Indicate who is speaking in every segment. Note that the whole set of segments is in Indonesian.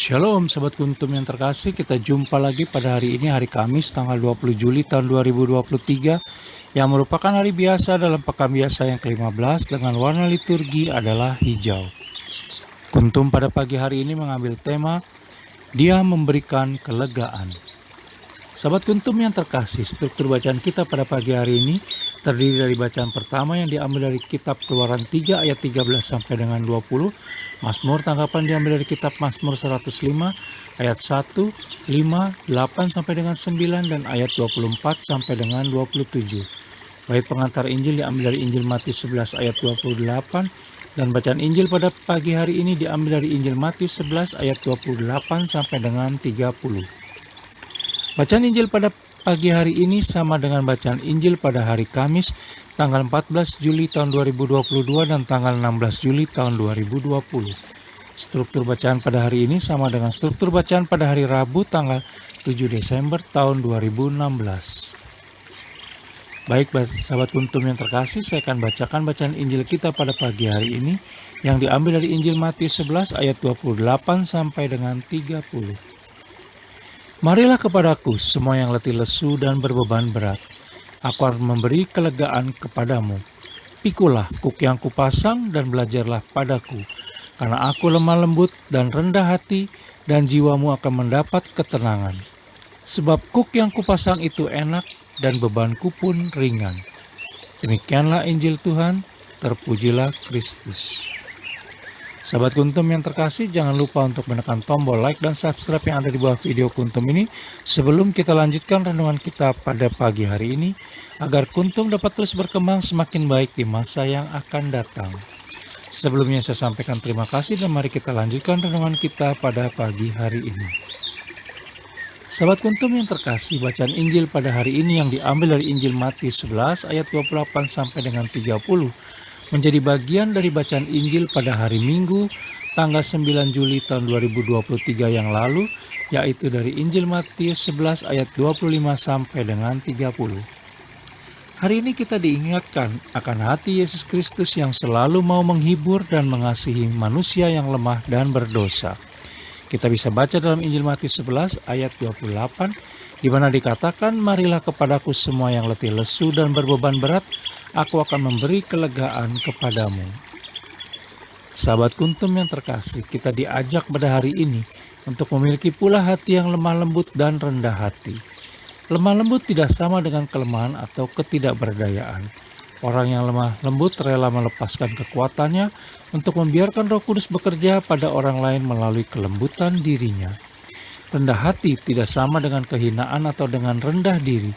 Speaker 1: Shalom Sobat Kuntum yang terkasih, kita jumpa lagi pada hari ini, hari Kamis tanggal 20 Juli tahun 2023 yang merupakan hari biasa dalam pekan biasa yang ke-15 dengan warna liturgi adalah hijau. Kuntum pada pagi hari ini mengambil tema Dia memberikan kelegaan. Sahabat Kuntum yang terkasih, struktur bacaan kita pada pagi hari ini terdiri dari bacaan pertama yang diambil dari kitab Keluaran 3 ayat 13 sampai dengan 20, Mazmur tanggapan diambil dari kitab Mazmur 105 ayat 1, 5, 8 sampai dengan 9 dan ayat 24 sampai dengan 27. Baik pengantar Injil diambil dari Injil Matius 11 ayat 28 dan bacaan Injil pada pagi hari ini diambil dari Injil Matius 11 ayat 28 sampai dengan 30. Bacaan Injil pada pagi hari ini sama dengan bacaan Injil pada hari Kamis tanggal 14 Juli tahun 2022 dan tanggal 16 Juli tahun 2020. Struktur bacaan pada hari ini sama dengan struktur bacaan pada hari Rabu tanggal 7 Desember tahun 2016. Baik sahabat Kuntum yang terkasih, saya akan bacakan bacaan Injil kita pada pagi hari ini yang diambil dari Injil Matius 11 ayat 28 sampai dengan 30. Marilah kepadaku semua yang letih lesu dan berbeban berat, aku akan memberi kelegaan kepadamu. Pikulah kuk yang kupasang dan belajarlah padaku, karena aku lemah lembut dan rendah hati, dan jiwamu akan mendapat ketenangan. Sebab kuk yang kupasang itu enak dan bebanku pun ringan. Demikianlah Injil Tuhan, terpujilah Kristus. Sahabat Kuntum yang terkasih, jangan lupa untuk menekan tombol like dan subscribe yang ada di bawah video Kuntum ini sebelum kita lanjutkan renungan kita pada pagi hari ini, agar Kuntum dapat terus berkembang semakin baik di masa yang akan datang. Sebelumnya saya sampaikan terima kasih dan mari kita lanjutkan renungan kita pada pagi hari ini. Sahabat Kuntum yang terkasih, bacaan Injil pada hari ini yang diambil dari Injil Matius 11 ayat 28 sampai dengan 30 menjadi bagian dari bacaan Injil pada hari Minggu tanggal 9 Juli tahun 2023 yang lalu, yaitu dari Injil Matius 11 ayat 25 sampai dengan 30. Hari ini kita diingatkan akan hati Yesus Kristus yang selalu mau menghibur dan mengasihi manusia yang lemah dan berdosa. Kita bisa baca dalam Injil Matius 11 ayat 28 di mana dikatakan, marilah kepadaku semua yang letih lesu dan berbeban berat, aku akan memberi kelegaan kepadamu. Sahabat Kuntum yang terkasih, kita diajak pada hari ini untuk memiliki pula hati yang lemah lembut dan rendah hati. Lemah lembut tidak sama dengan kelemahan atau ketidakberdayaan. Orang yang lemah lembut rela melepaskan kekuatannya untuk membiarkan Roh Kudus bekerja pada orang lain melalui kelembutan dirinya. Rendah hati tidak sama dengan kehinaan atau dengan rendah diri.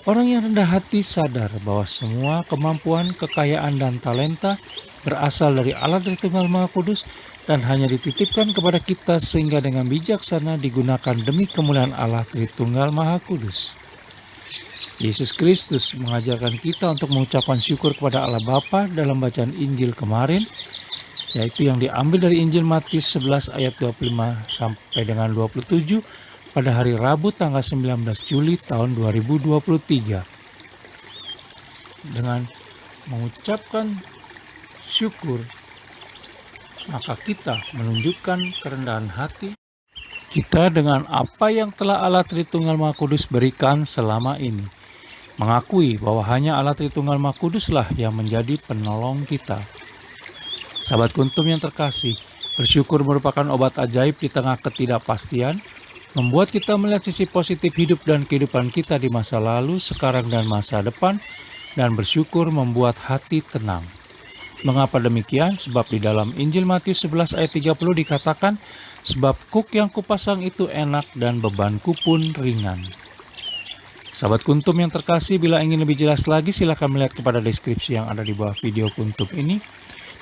Speaker 1: Orang yang rendah hati sadar bahwa semua kemampuan, kekayaan, dan talenta berasal dari Allah Tritunggal Maha Kudus dan hanya dititipkan kepada kita sehingga dengan bijaksana digunakan demi kemuliaan Allah Tritunggal Maha Kudus. Yesus Kristus mengajarkan kita untuk mengucapkan syukur kepada Allah Bapa dalam bacaan Injil kemarin, yaitu yang diambil dari Injil Matius 11 ayat 25 sampai dengan 27 pada hari Rabu tanggal 19 Juli tahun 2023. Dengan mengucapkan syukur, maka kita menunjukkan kerendahan hati kita dengan apa yang telah Allah Tritunggal Maha Kudus berikan selama ini. Mengakui bahwa hanya Allah Tritunggal Maha Kuduslah yang menjadi penolong kita. Sahabat Kuntum yang terkasih, bersyukur merupakan obat ajaib di tengah ketidakpastian, membuat kita melihat sisi positif hidup dan kehidupan kita di masa lalu, sekarang, dan masa depan, dan bersyukur membuat hati tenang. Mengapa demikian? Sebab di dalam Injil Matius 11 ayat 30 dikatakan, sebab kuk yang kupasang itu enak dan bebanku pun ringan. Sahabat Kuntum yang terkasih, bila ingin lebih jelas lagi silakan melihat kepada deskripsi yang ada di bawah video Kuntum ini.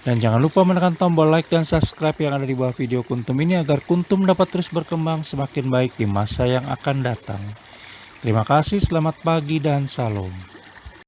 Speaker 1: Dan jangan lupa menekan tombol like dan subscribe yang ada di bawah video Kuntum ini agar Kuntum dapat terus berkembang semakin baik di masa yang akan datang. Terima kasih, selamat pagi dan salam.